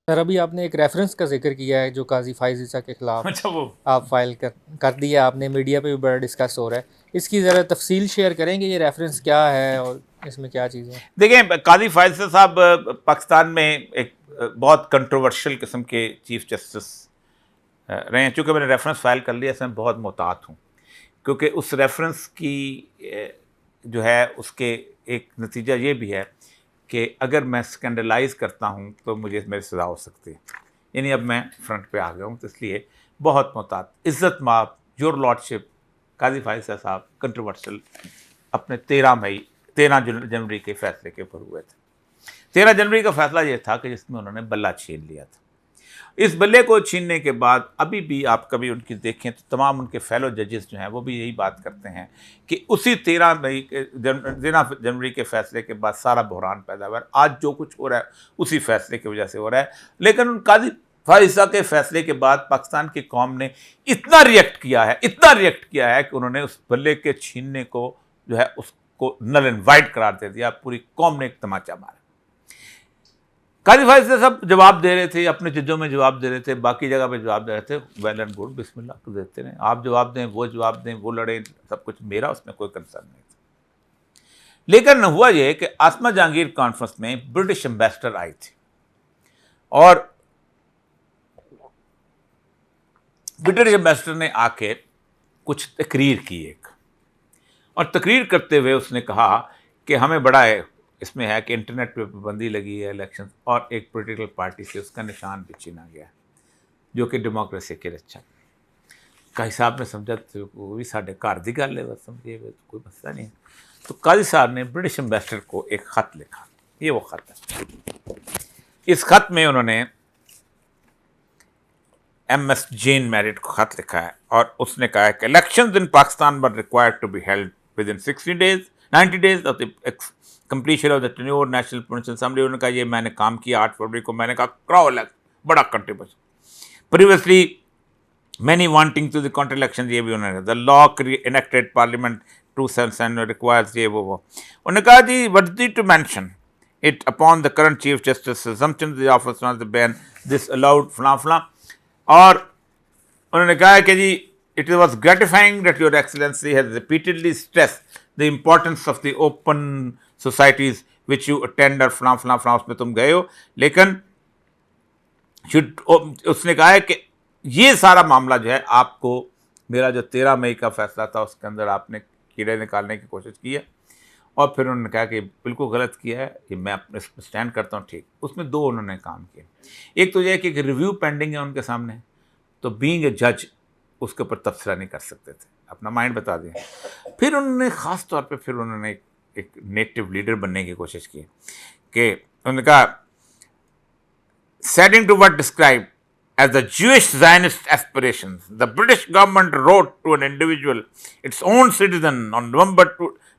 Sir अभी आपने एक रेफरेंस का जिक्र किया है जो काजी फाइज ईसा के खिलाफ अच्छा, वो आप फाइल कर दिया आपने, मीडिया पे भी बड़ा डिस्कस हो रहा है। इसकी ज़रा तफसील शेयर करेंगे, ये रेफरेंस क्या है और इसमें क्या चीज़ें हैं? देखें, काजी फायज़ साहब पाकिस्तान में एक बहुत कंट्रोवर्शियल किस्म के चीफ जस्टिस रहे हैं। चूँकि मैंने रेफरेंस फाइल कर लिया, इसमें बहुत मोहतात हूँ, क्योंकि उस रेफरेंस की जो है उसके एक नतीजा ये भी है कि अगर मैं स्कैंडलाइज करता हूँ तो मुझे मेरी सज़ा हो सकती है। यानी अब मैं फ्रंट पे आ गया हूँ, तो इसलिए बहुत मोहतात। इज़्ज़त माब, योर लॉर्डशिप, काजी फायज़ साहब कंट्रोवर्शियल अपने 13 जनवरी के फैसले के ऊपर हुए थे। 13 जनवरी का फैसला ये था कि जिसमें उन्होंने बल्ला छीन लिया था। इस बल्ले को छीनने के बाद अभी भी आप कभी उनकी देखें तो तमाम उनके फेलो जजेस जो हैं वो भी यही बात करते हैं कि उसी 13 जनवरी के फैसले के बाद सारा बहरान पैदा हुआ है। आज जो कुछ हो रहा है उसी फैसले की वजह से हो रहा है। लेकिन उन काजी फायज़ के फैसले के बाद पाकिस्तान की कौम ने इतना रिएक्ट किया है कि उन्होंने उस बल्ले के छीनने को जो है उसको नल एंड वाइड करार दे दिया। पूरी कौम ने एक तमाचा मारा। काजी फायज़ साहब जवाब दे रहे थे, अपने जजों में जवाब दे रहे थे, बाकी जगह पे जवाब दे रहे थे। वेल एंड गुड, बिस्मिल्लाह तो देते रहे। आप जवाब दें, वो जवाब दें, वो लड़ें, सब कुछ, मेरा उसमें कोई कंसर्न नहीं था। लेकिन हुआ ये कि आसमा जहांगीर कॉन्फ्रेंस में ब्रिटिश एम्बेसडर आई थी और ब्रिटिश एम्बेसडर ने आके कुछ तकरीर की एक, और तकरीर करते हुए उसने कहा कि हमें बड़ा इसमें है कि इंटरनेट पे पाबंदी लगी है इलेक्शन, और एक पॉलिटिकल पार्टी से उसका निशान भी छीना गया जो कि डेमोक्रेसी के रक्षा। काजी साहब ने समझा तो वो भी साढ़े घर की गल है, बस समझिए, तो कोई मसला नहीं है। तो काजी साहब ने ब्रिटिश एम्बेसडर को एक ख़त लिखा। ये वो ख़त है। इस ख़त में उन्होंने MS जेन मैरिट को खत लिखा है और उसने कहा है कि elections in Pakistan were required to be held within 90 days of the completion of the tenure national provincial assembly. उन्होंने कहा ये मैंने काम किया 8 फरवरी को, मैंने कहा कराओ इलेक्शन, बड़ा contribution. Previously many wanting to the counter election, ये भी उन्होंने, the law enacted parliament 277 requires ये वो। उन्होंने कहा जी worthy to mention it upon the current Chief Justice assumption of the office of the ban this allowed फलां। और उन्होंने कहा कि जी it was gratifying that your excellency has repeatedly stress the importance of the open societies which you attend और फलां उसमें तुम गए हो। लेकिन उसने कहा है कि ये सारा मामला जो है आपको, मेरा जो 13 मई का फैसला था उसके अंदर आपने कीड़े निकालने की कोशिश की है। और फिर उन्होंने कहा कि बिल्कुल गलत किया है, कि मैं अपने स्टैंड करता हूँ, ठीक। उसमें 2 उन्होंने काम किए। एक तो यह है कि एक रिव्यू पेंडिंग है उनके सामने, तो बीइंग ए जज उसके ऊपर तबसरा नहीं कर सकते थे, अपना माइंड बता दें। फिर उन्होंने ख़ास तौर पे फिर उन्होंने एक नेटिव लीडर बनने की कोशिश की कि उन्होंने कहा setting to what describe as the Jewish Zionist aspirations, the British government wrote to an individual, its own citizen, on November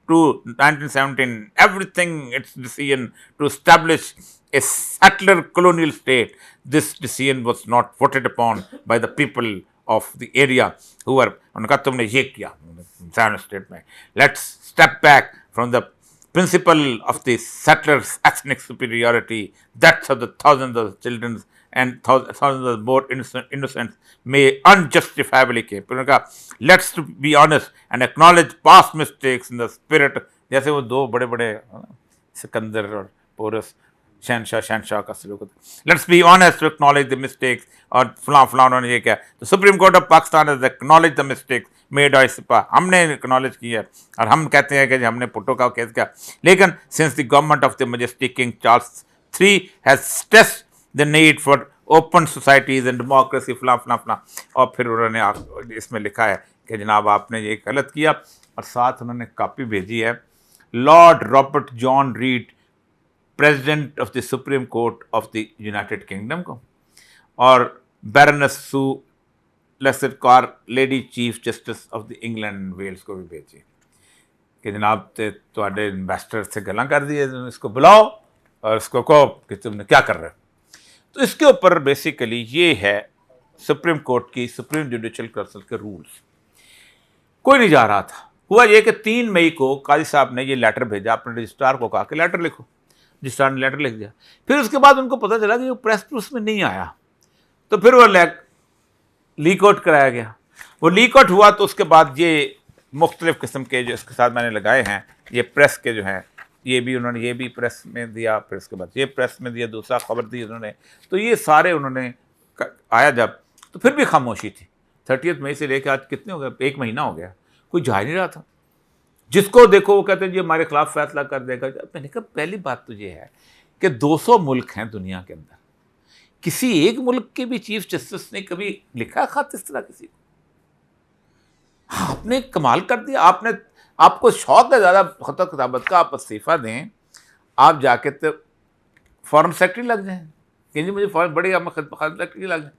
1917, everything its decision to establish a settler colonial state. This decision was not voted upon by the people of the area who were, उन्होंने कहा तुमने ये किया Zionist state में, let's step back from the principle of the settlers' ethnic superiority, deaths of the thousands of children and thousands of more innocents may unjustifiably keep. उन्होंने कहा let's be honest and acknowledge past mistakes in the spirit, जैसे वो 2 बड़े बड़े सिकंदर और porous शहनशाह का सलूक होता है। Let's be honest to acknowledge the mistakes, और फलां उन्होंने ये किया। तो Supreme Court of Pakistan has acknowledge the mistakes made by सिपा, हमने एक्नॉलेज किया और हम कहते हैं कि हमने पुट्टो का केस किया। लेकिन since the government of the majestic king Charles III has stressed the need for open societies and democracy फलां। और फिर उन्होंने इसमें लिखा है कि जनाब आपने ये गलत किया, और साथ उन्होंने कापी भेजी है Lord Robert John Reed, President of the Supreme Court of the United Kingdom को, और Baroness Sue Lester Lady Chief Justice of the England and Wales को भी भेजी कि जनाब तुहाडे इन्वेस्टर से गल्लां कर दी, इसको बुलाओ और इसको कहो कि तुमने क्या कर रहे हो। तो इसके ऊपर बेसिकली ये है सुप्रीम कोर्ट की, सुप्रीम जुडिशल काउंसिल के रूल्स। कोई नहीं जा रहा था। हुआ ये कि 3 मई को काजी साहब ने ये लेटर भेजा, अपने रजिस्ट्रार को कहा कि लेटर लिखो। रजिस्ट्रार ने लेटर लिख दिया। फिर उसके बाद उनको पता चला कि वो प्रेस में नहीं आया, तो फिर वो लीक आउट कराया गया। वो लीक आउट हुआ तो उसके बाद ये मुख्तलिफ़ किस्म के जो इसके साथ मैंने लगाए हैं, ये प्रेस के जो हैं, ये भी उन्होंने ये भी प्रेस में दिया, फिर उसके बाद ये प्रेस में दिया, दूसरा खबर दी उन्होंने, तो ये सारे उन्होंने आया जब, तो फिर भी खामोशी थी। 30 मई से लेकर आज कितने हो गए, 1 महीना हो गया, कोई जा ही नहीं रहा था। जिसको देखो वो कहते हैं जी हमारे खिलाफ फैसला कर देगा। मैंने कहा पहली बात तो ये है कि 200 मुल्क हैं दुनिया के अंदर, किसी एक मुल्क के भी चीफ जस्टिस ने कभी लिखा खत इस तरह किसी को? आपने कमाल कर दिया। आपको शौक है ज़्यादा खत किताबत का, आप इस्तीफ़ा दें, आप जाके तो फॉरेन सेक्रेटरी लग जाएं कि जी मुझे फॉरेन बड़ी फॉरेन सेक्रेटरी लग जाए,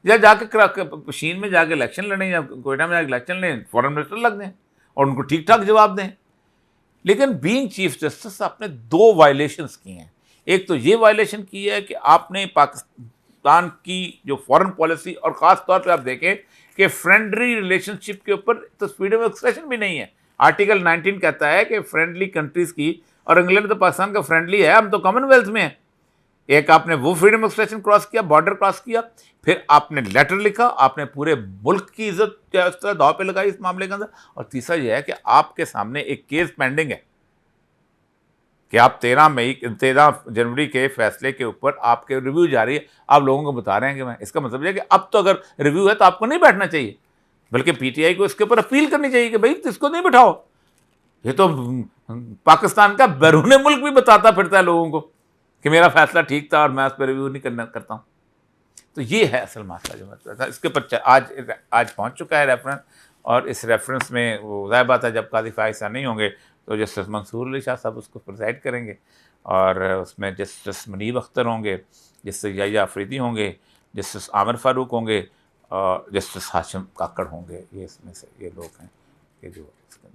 या जाके चीन में जाके इलेक्शन लड़ें या कोयटा में जाके इलेक्शन लें, फॉरेन मिनिस्टर लग जाएं और उनको ठीक ठाक जवाब दें। लेकिन बीइंग चीफ जस्टिस आपने 2 वायलेशंस की हैं। एक तो ये वायलेशन की है कि आपने पाकिस्तान की जो फॉरेन पॉलिसी, और ख़ास तौर पे आप देखें कि फ्रेंडली रिलेशनशिप के ऊपर तो फ्रीडम ऑफ एक्सप्रेशन भी नहीं है। आर्टिकल 19 कहता है कि फ्रेंडली कंट्रीज़ की, और इंग्लैंड तो पाकिस्तान का फ्रेंडली है, हम तो कॉमनवेल्थ में हैं। एक आपने वो फ्रीडम ऑफ एक्सप्रेशन क्रॉस किया, बॉर्डर क्रॉस किया, फिर आपने लेटर लिखा, आपने पूरे मुल्क की इज्जत इस तरह दांव पे लगाई इस मामले के अंदर। और तीसरा यह है कि आपके सामने एक केस पेंडिंग है कि आप 13 जनवरी के फैसले के ऊपर आपके रिव्यू जारी है। आप लोगों को बता रहे हैं कि मैं, इसका मतलब है कि अब तो अगर रिव्यू है तो आपको नहीं बैठना चाहिए, बल्कि पीटीआई को इसके ऊपर अपील करनी चाहिए कि भाई इसको नहीं बिठाओ। ये तो पाकिस्तान का बैरून मुल्क भी बताता फिरता है लोगों को कि मेरा फैसला ठीक था और मैं उस पर रिव्यू नहीं करता हूँ। तो ये है असल मसला जो मैं था। इसके ऊपर आज पहुँच चुका है रेफरेंस, और इस रेफरेंस में वो ज़ाहिर बात है जब काजी फाइसा नहीं होंगे तो जस्टिस मंसूर अली शाह साहब उसको प्रिसाइड करेंगे, और उसमें जस्टिस मुनीब अख्तर होंगे, जस्टिस याहिया अफरीदी होंगे, जस्टिस आमिर फ़ारूक होंगे, और जस्टिस हाशिम काकड़ होंगे। ये इसमें से ये लोग हैं कि जो इसके